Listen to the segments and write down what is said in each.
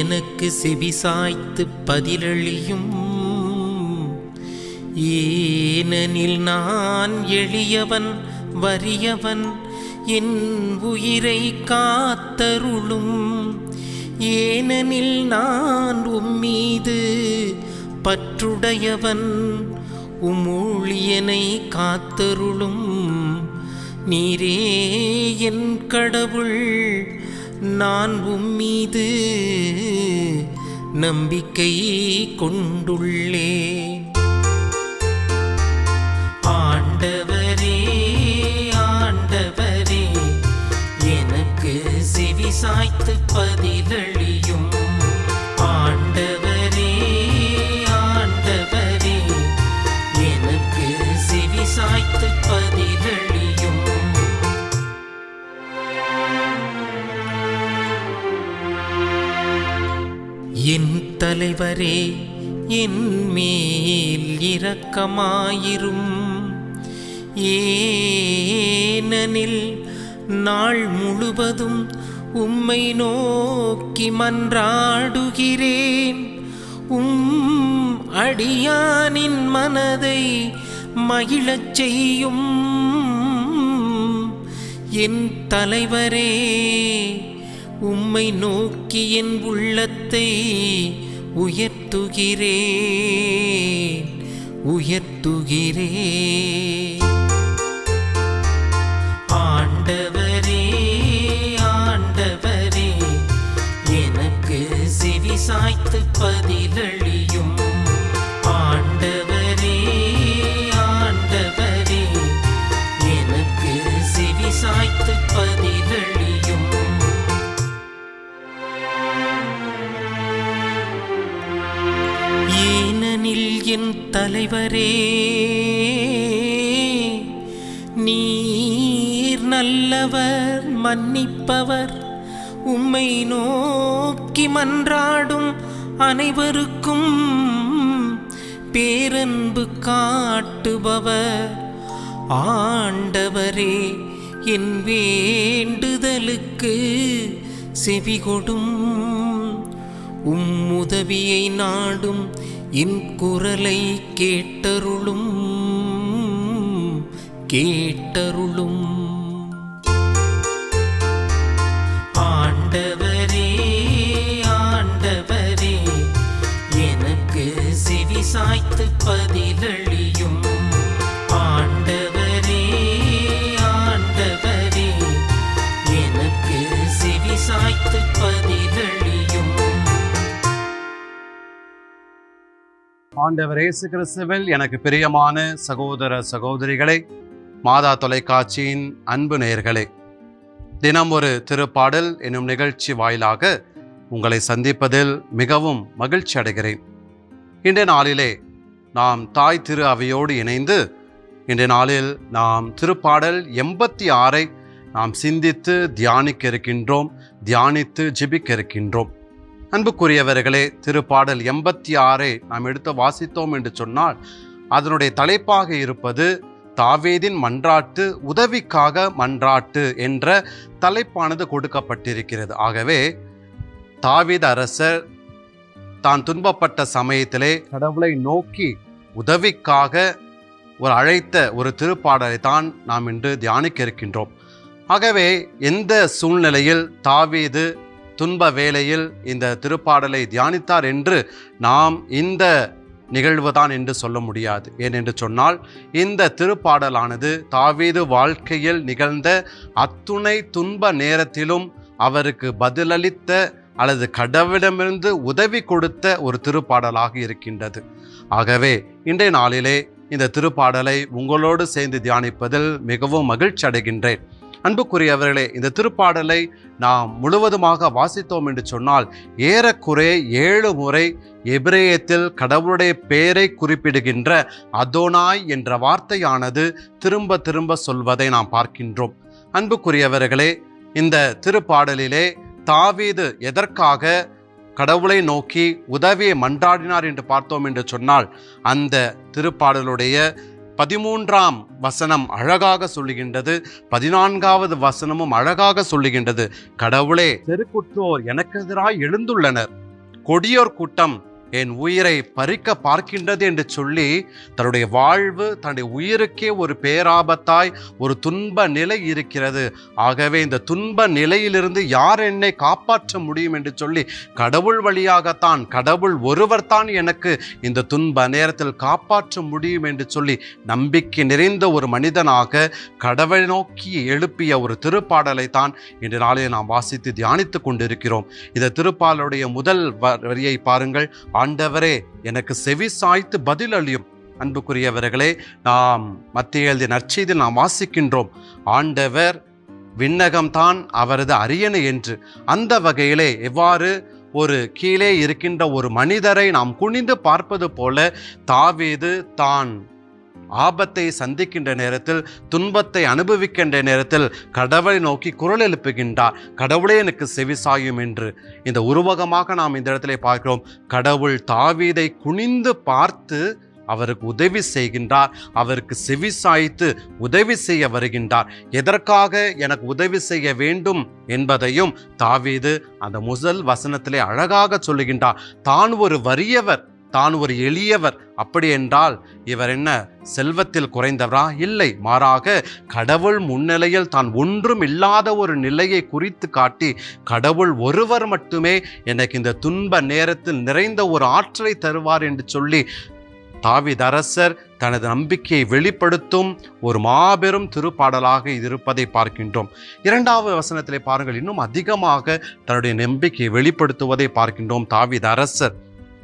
எனக்கு செவிசாய்த்து பதிலளியும். ஏனெனில் நான் எளியவன் வறியவன், என் உயிரை காத்தருளும். ஏனெனில் நான் உம்மீது பற்றுடையவன், ஊழியனை காத்தருளும். நீரே என் கடவுள், நான் உம்மீது நம்பிக்கை கொண்டுள்ளேன். ஆண்டவரே ஆண்டவரே, எனக்கு செவிசாய்த்து பதிலளியும். ஆண்டவரே ஆண்டவரே, எனக்கு செவிசாய்த்து பதிலளியும். என் தலைவரே, என் மேல் இரக்கமாயிரும். ஏனெனில் நாள் முழுவதும் உம்மை நோக்கி மன்றாடுகிறேன். அடியானின் மனதை மகிழச் செய்யும். என் தலைவரே, உம்மை நோக்கி என் உள்ளத்தை உயர்த்துகிறேன். ஆண்டவரே ஆண்டவரே, எனக்கு செவிசாய்த்து பதிலளியும். ஆண்டவரே ஆண்டவரே, எனக்கு செவிசாய்த்து பதிலளியும். ஏனெனில் என் தலைவரே, நீர் நல்லவர், மன்னிப்பவர். உம்மை நோக்கி மன்றாடும் அனைவருக்கும் பேரன்பு காட்டுபவர். ஆண்டவரே, என் வேண்டுதலுக்கு செவிகொடும். உதவியை நாடும் என் குரலை கேட்டருளும். ஆண்டவரே ஆண்டவரே, எனக்கு செவிசாய்த்து பதிலளியும். ஆண்டவரே ஆண்டவரே, எனக்கு செவிசாய்த்து பதிலளியும். ஆண்டவர் இயேசு கிறிஸ்துவில் எனக்கு பிரியமான சகோதர சகோதரிகளே, மாதா தொலைக்காட்சியின் அன்பு நேயர்களே, தினம் ஒரு திருப்பாடல் என்னும் நிகழ்ச்சி வாயிலாக உங்களை சந்திப்பதில் மிகவும் மகிழ்ச்சி அடைகிறேன். இன்றைய நாளிலே நாம் தாய் திரு அவையோடு இணைந்து இன்றைய நாளில் நாம் திருப்பாடல் 86 நாம் சிந்தித்து தியானிக்க இருக்கின்றோம், தியானித்து ஜெபிக்க இருக்கின்றோம். அன்புக்குரியவர்களே, திருப்பாடல் 86 நாம் எடுத்து வாசித்தோம் என்று சொன்னால் அதனுடைய தலைப்பாக இருப்பது தாவீதின் மன்றாட்டு, உதவிக்காக மன்றாட்டு என்ற தலைப்பானது கொடுக்கப்பட்டிருக்கிறது. ஆகவே தாவீது அரசர் தான் துன்பப்பட்ட சமயத்திலே கடவுளை நோக்கி உதவிக்காக அழைத்த ஒரு திருப்பாடலை தான் நாம் இன்று தியானிக்க இருக்கின்றோம். ஆகவே எந்த சூழ்நிலையில் தாவீது துன்ப வேளையில் இந்த திருப்பாடலை தியானித்தார் என்று நாம் இந்த நிகழ்வுதான் என்று சொல்ல முடியாது. ஏனென்று சொன்னால் இந்த திருப்பாடலானது தாவீது வாழ்க்கையில் நிகழ்ந்த அத்துணை துன்ப நேரத்திலும் அவருக்கு பதிலளித்த அல்லது கடவுளிடமிருந்து உதவி கொடுத்த ஒரு திருப்பாடலாக இருக்கின்றது. ஆகவே இன்றைய நாளிலே இந்த திருப்பாடலை உங்களோடு சேர்ந்து தியானிப்பதில் மிகவும் மகிழ்ச்சி அடைகின்றேன். அன்புக்குரியவர்களே, இந்த திருப்பாடலை நாம் முழுவதுமாக வாசித்தோம் என்று சொன்னால் ஏறக்குறைய 7 முறை எபிரேயத்தில் கடவுளுடைய பெயரை குறிப்பிடுகின்ற அதோனாய் என்ற வார்த்தையானது திரும்ப திரும்ப சொல்வதை நாம் பார்க்கின்றோம். அன்புக்குரியவர்களே, இந்த திருப்பாடலிலே தாவீது எதற்காக கடவுளை நோக்கி உதவியை மன்றாடினார் என்று பார்த்தோம் என்று சொன்னால் அந்த திருப்பாடலுடைய 13ஆம் வசனம் அழகாக சொல்லுகின்றது, 14வது வசனமும் அழகாக சொல்லுகின்றது. கடவுளே, தெருக்குற்றோர் எனக்கு எதிராய் எழுந்துள்ளனர், கொடியோர் கூட்டம் என் உயிரை பறிக்க பார்க்கின்றது என்று சொல்லி தன்னுடைய வாழ்வு தன்னுடைய உயிருக்கே ஒரு பேராபத்தாய் ஒரு துன்ப நிலை இருக்கிறது. ஆகவே இந்த துன்ப நிலையிலிருந்து யார் என்னை காப்பாற்ற முடியும் என்று சொல்லி கடவுள் வழியாகத்தான், கடவுள் ஒருவர் தான் எனக்கு இந்த துன்ப நேரத்தில் காப்பாற்ற முடியும் என்று சொல்லி நம்பிக்கை நிறைந்த ஒரு மனிதனாக கடவுளை நோக்கி எழுப்பிய ஒரு திருப்பாடலை தான் இன்று நாளில் நாம் வாசித்து தியானித்து கொண்டிருக்கிறோம். இந்த திருப்பாடலுடைய முதல் வரியை பாருங்கள். ஆண்டவரே எனக்கு செவி சாய்த்து பதில் அளியும். அன்புக்குரியவர்களே, நாம் மத்திய எழுதிய நற்செய்தியில் நாம் வாசிக்கின்றோம், ஆண்டவர் விண்ணகம்தான் அவரது அரியணை என்று. அந்த வகையிலே எவ்வாறு ஒரு கீழே இருக்கின்ற ஒரு மனிதரை நாம் குனிந்து பார்ப்பது போல தாவீது தான் ஆபத்தை சந்திக்கின்ற நேரத்தில், துன்பத்தை அனுபவிக்கின்ற நேரத்தில் கடவுளை நோக்கி குரல் எழுப்புகின்றார், கடவுளே எனக்கு செவிசாயும் என்று. இந்த உருவகமாக நாம் இந்த இடத்திலே பார்க்கிறோம். கடவுள் தாவீதை குனிந்து பார்த்து அவருக்கு உதவி செய்கின்றார், அவருக்கு செவி சாய்த்து உதவி செய்ய வருகின்றார். எதற்காக எனக்கு உதவி செய்ய வேண்டும் என்பதையும் தாவீது அந்த முதல் வசனத்திலே அழகாக சொல்லுகின்றார். தான் ஒரு வறியவர், தான் ஒரு எளியவர். அப்படி என்றால் இவர் என்ன செல்வத்தில் குறைந்தவரா? இல்லை, மாறாக கடவுள் முன்னிலையில் தான் ஒன்றும் இல்லாத ஒரு நிலையை குறித்து காட்டி, கடவுள் ஒருவர் மட்டுமே எனக்கு இந்த துன்ப நேரத்தில் நிறைந்த ஒரு ஆற்றலை தருவார் என்று சொல்லி தாவீது அரசர் தனது நம்பிக்கையை வெளிப்படுத்தும் ஒரு மாபெரும் திருப்பாடலாக இது இருப்பதை பார்க்கின்றோம். இரண்டாவது வசனத்திலே பாருங்கள், இன்னும் அதிகமாக தன்னுடைய நம்பிக்கையை வெளிப்படுத்துவதை பார்க்கின்றோம். தாவீது அரசர்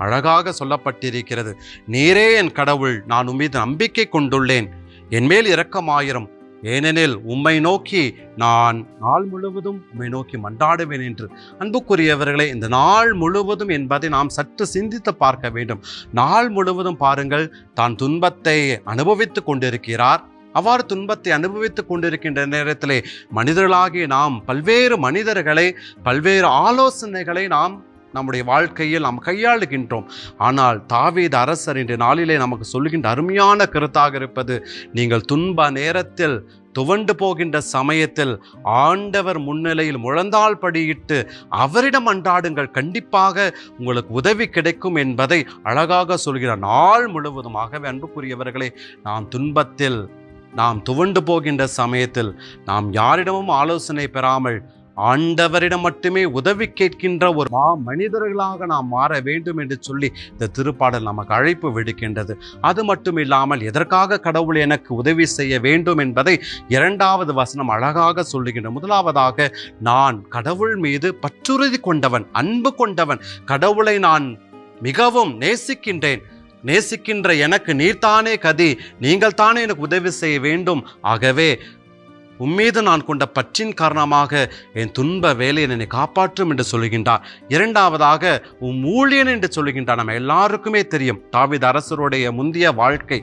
அழகாக சொல்லப்பட்டிருக்கிறது, நீரே என் கடவுள், நான் உம்மீது நம்பிக்கை கொண்டுள்ளேன், என்மேல் இரக்கமாயிரும், ஏனெனில் உம்மை நோக்கி நான் நாள் முழுவதும் உம்மை நோக்கி மன்றாடுவேன் என்று. அன்புக்குரியவர்களே, இந்த நாள் முழுவதும் என்பதை நாம் சற்று சிந்தித்து பார்க்க வேண்டும். நாள் முழுவதும் பாருங்கள், தான் துன்பத்தை அனுபவித்து கொண்டிருக்கிறார். அவ்வாறு துன்பத்தை அனுபவித்துக் கொண்டிருக்கின்ற நேரத்திலே மனிதர்களாகிய நாம் பல்வேறு மனிதர்களை, பல்வேறு ஆலோசனைகளை நாம் நம்முடைய வாழ்க்கையில் நாம் கையாளுகின்றோம். ஆனால் தாவீது அரசர் இன்று நாளிலே நமக்கு சொல்லுகின்ற அருமையான கருத்தாக இருப்பது, நீங்கள் துன்ப நேரத்தில் துவண்டு போகின்ற சமயத்தில் ஆண்டவர் முன்னிலையில் முழந்தாள் படியிட்டு அவரிடம் அன்றாடுங்கள், கண்டிப்பாக உங்களுக்கு உதவி கிடைக்கும் என்பதை அழகாக சொல்கிறார். நாள் முழுவதுமாகவே அன்புக்குரியவர்களே, நாம் துன்பத்தில் நாம் துவண்டு போகின்ற சமயத்தில் நாம் யாரிடமும் ஆலோசனை பெறாமல் ஆண்டவரிடம் மட்டுமே உதவி கேட்கின்ற ஒரு மனிதர்களாக நாம் மாற வேண்டும் என்று சொல்லி இந்த திருப்பாடல் நமக்கு அழைப்பு விடுக்கின்றது. அது மட்டும் இல்லாமல் எதற்காக கடவுள் எனக்கு உதவி செய்ய வேண்டும் என்பதை இரண்டாவது வசனம் அழகாக சொல்லுகின்ற. முதலாவதாக, நான் கடவுள் மீது பற்றுறுதி கொண்டவன், அன்பு கொண்டவன், கடவுளை நான் மிகவும் நேசிக்கின்ற எனக்கு நீர்தானே கதி, நீங்கள் தானே எனக்கு உதவி செய்ய வேண்டும். ஆகவே உம்மீது நான் கொண்ட பற்றின் காரணமாக என் துன்ப வேலையை என்னை காப்பாற்றும் என்று சொல்லுகின்றார். இரண்டாவதாக, ஊழியன் என்று சொல்லுகின்றார். நம்ம எல்லாருக்குமே தெரியும், தாவீது அரசருடைய முந்தைய வாழ்க்கை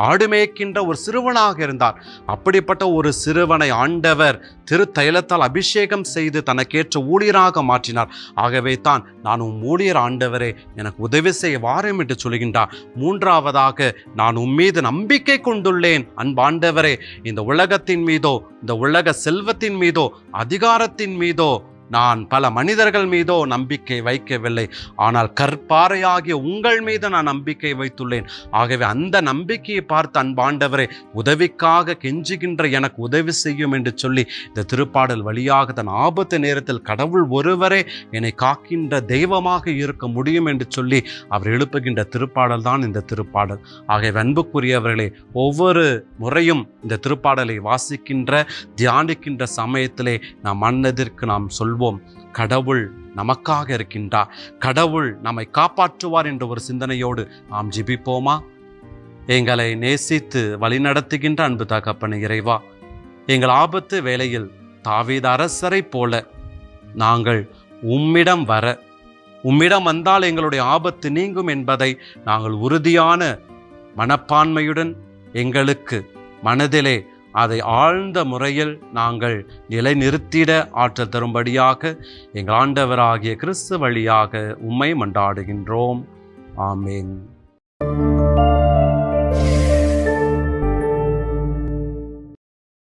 ஆடு மேய்க்கின்ற ஒரு சிறுவனாக இருந்தார். அப்படிப்பட்ட ஒரு சிறுவனை ஆண்டவர் திருத்தைலத்தால் அபிஷேகம் செய்து தனக்கேற்ற ஊழியராக மாற்றினார். ஆகவே தான் நான் ஊழியர் ஆண்டவரே, எனக்கு உதவி செய்ய வாரும் என்று சொல்கின்றார். மூன்றாவதாக, நான் உம்மீது நம்பிக்கை கொண்டுள்ளேன் அன்பாண்டவரே, இந்த உலகத்தின் மீதோ, இந்த உலக செல்வத்தின் மீதோ, அதிகாரத்தின் மீதோ, நான் பல மனிதர்கள் மீதோ நம்பிக்கை வைக்கவில்லை, ஆனால் கற்பாறையாகிய உங்கள் மீது நான் நம்பிக்கை வைத்துள்ளேன். ஆகவே அந்த நம்பிக்கையை பார்த்து அன்பாண்டவரே, உதவிக்காக கெஞ்சுகின்ற எனக்கு உதவி செய்யும் என்று சொல்லி இந்த திருப்பாடல் வழியாக தன் ஆபத்து நேரத்தில் கடவுள் ஒருவரே என்னை காக்கின்ற தெய்வமாக இருக்க முடியும் என்று சொல்லி அவர் எழுப்புகின்ற திருப்பாடல் தான் இந்த திருப்பாடல். ஆகவே அன்புக்குரியவர்களே, ஒவ்வொரு முறையும் இந்த திருப்பாடலை வாசிக்கின்ற தியானிக்கின்ற சமயத்திலே நாம் மனதிற்கு நாம் சொல்வோம், கடவுள் நமக்காக இருக்கின்றார், கடவுள் நம்மை காப்பாற்றுவார் என்ற ஒரு சிந்தனையோடு நாம் ஜெபிப்போமா? எங்களை நேசித்து வழிநடத்துகின்ற அன்பு தகப்பனே இறைவா, எங்கள் ஆபத்து வேளையில் தாவீது அரசரை போல நாங்கள் உம்மிடம் வந்தால் எங்களுடைய ஆபத்து நீங்கும் என்பதை நாங்கள் உறுதியான மனப்பான்மையுடன் எங்களுக்கு மனதிலே அதை ஆழ்ந்த முறையில் நாங்கள் நிலைநிறுத்திட ஆற்றல் தரும்படியாக எங்கள் ஆண்டவராகிய கிறிஸ்து வழியாக உம்மை மன்றாடுகின்றோம். ஆமேன்.